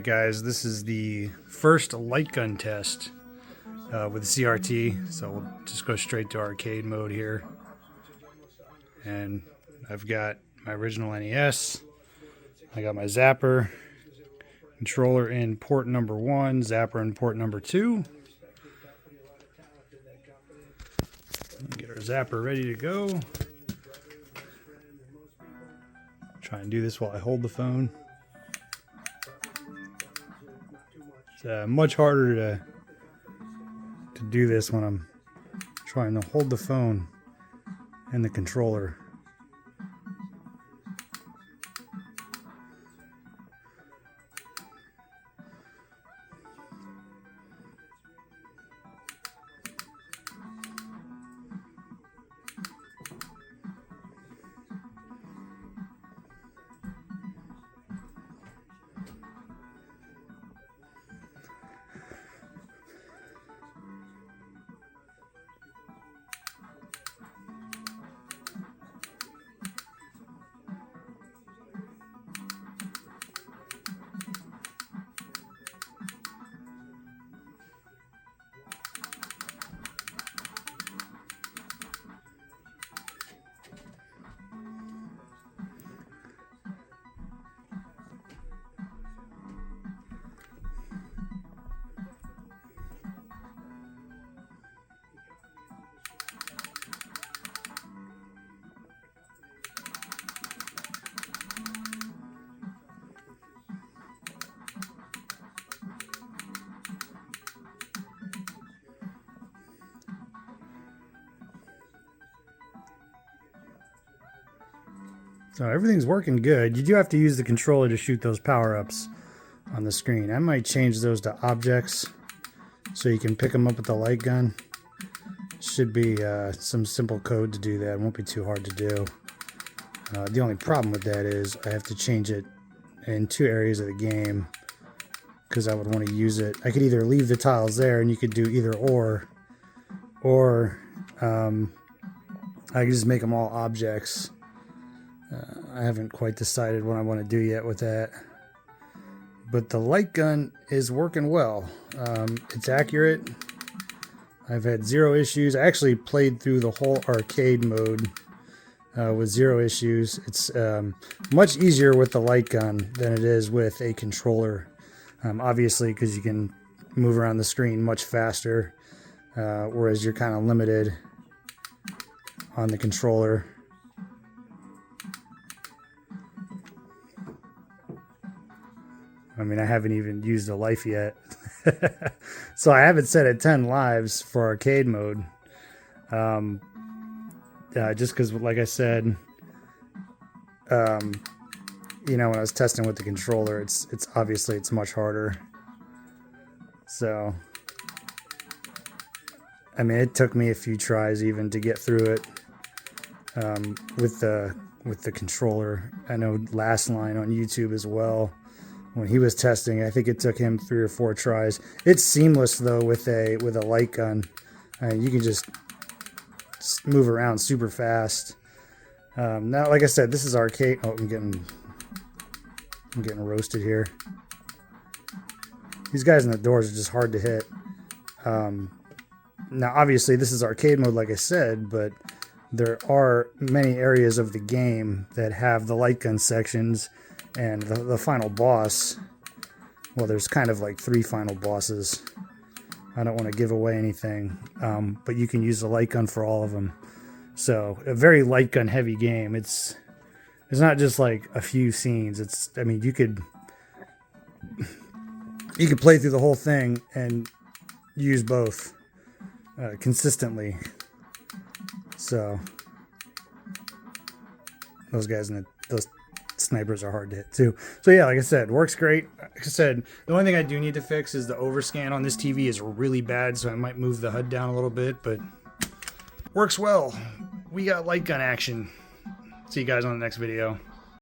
guys, this is the first LightGun test with the CRT, so we'll just go straight to arcade mode here. And I've got my original NES, I got my Zapper, controller in port number 1, Zapper in port number 2. Get our Zapper ready to go. Try and do this while I hold the phone. It's much harder to do this when I'm trying to hold the phone and the controller. So everything's working good. You do have to use the controller to shoot those power-ups on the screen. I might change those to objects so you can pick them up with the light gun. Should be some simple code to do that. It won't be too hard to do. The only problem with that is I have to change it in 2 areas of the game because I would want to use it. I could either leave the tiles there and you could do either or I could just make them all objects. I haven't quite decided what I want to do yet with that. But the light gun is working well. It's accurate. I've had 0 issues. I actually played through the whole arcade mode with 0 issues. It's much easier with the light gun than it is with a controller. Obviously, because you can move around the screen much faster, whereas you're kind of limited on the controller. I mean, I haven't even used a life yet. So I have it set at 10 lives for arcade mode. Just because, like I said, you know, when I was testing with the controller, it's obviously it's much harder. So, I mean, it took me a few tries even to get through it with the controller. I know Last Line on YouTube as well. When he was testing, I think it took him 3 or 4 tries. It's seamless though with a light gun. You can just move around super fast. Now, like I said, this is arcade. Oh, I'm getting roasted here. These guys in the doors are just hard to hit. Now, obviously, this is arcade mode, like I said, but there are many areas of the game that have the light gun sections. And the final boss, well, there's kind of like 3 final bosses. I don't want to give away anything, but you can use the light gun for all of them. So a very light gun heavy game. It's not just like a few scenes. I mean, you could play through the whole thing and use both consistently. So those guys in those snipers are hard to hit too. So yeah, like I said, works great. Like I said, the only thing I do need to fix is the overscan on this TV is really bad, so I might move the HUD down a little bit, but works well. We got light gun action. See you guys on the next video.